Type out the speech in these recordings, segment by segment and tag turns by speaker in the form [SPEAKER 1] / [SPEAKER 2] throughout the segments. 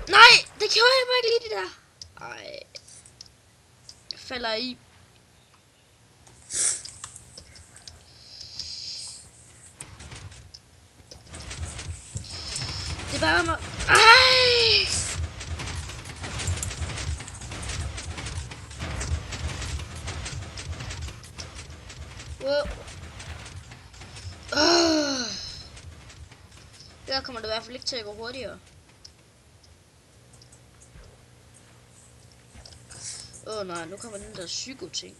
[SPEAKER 1] Nej, det gjorde jeg bare ikke lige det der. Ej. Jeg falder i. Det er bare mig. Ej! Wow. Der kommer det i hvert fald ikke til at gå hurtigere. Nej, nu kommer den der psyko-ting.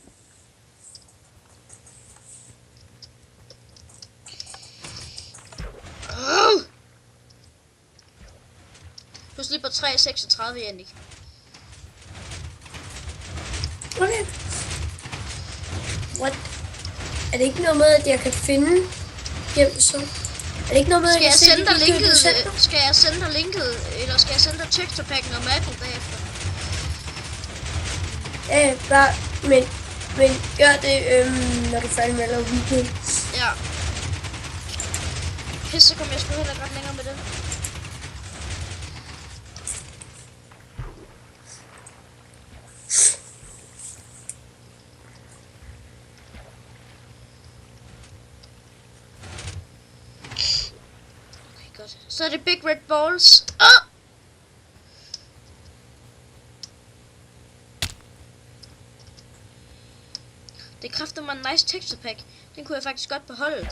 [SPEAKER 1] Du slipper 3,36, Jannik.
[SPEAKER 2] Okay. What? Er det ikke noget med, at jeg kan finde hjem så? Er det ikke noget med, at jeg
[SPEAKER 1] sende dig linket? Skal jeg sende dig linket, eller skal jeg sende dig texturpacken og mappen bagefter?
[SPEAKER 2] Ja, bare, men gør det, når du er færdig med at lave video.
[SPEAKER 1] Ja. Pisse, så kommer jeg sgu heller godt længere med det. Okay, godt. Så er det Big Red Balls. Det kræfter mig en nice texture pack. Den kunne jeg faktisk godt beholde.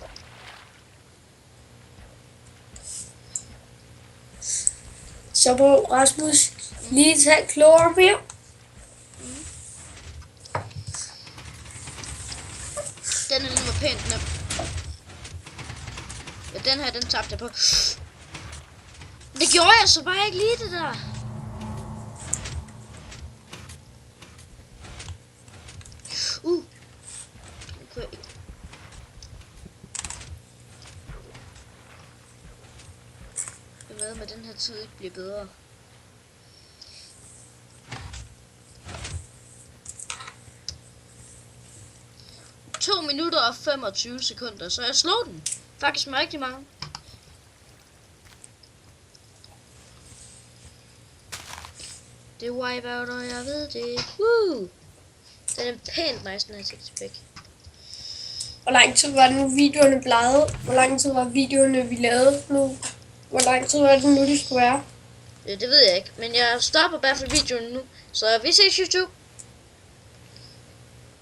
[SPEAKER 2] Så må Rasmus lige tage klorofyr.
[SPEAKER 1] Den var pænt nem. Ja, den her, den tabte jeg på. Det gjorde jeg så bare ikke lige det der. Hvad med den her tid ikke bliver bedre. To minutter og 25 sekunder, så jeg slog den. Faktisk med rigtig mange. Det er wipeout, og jeg ved det. Woo! Den er pænt nice, den her texture.
[SPEAKER 2] Hvor lang tid var det nu videoerne blegede? Hvor lang tid var videoerne vi lavede nu? Hvor lang tid var det nu, de skulle være?
[SPEAKER 1] Ja, det ved jeg ikke, men jeg stopper i hvert fald videoen nu. Så vi ses YouTube.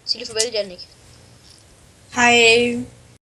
[SPEAKER 1] Sig lige farvel, Jannik.
[SPEAKER 2] Hej.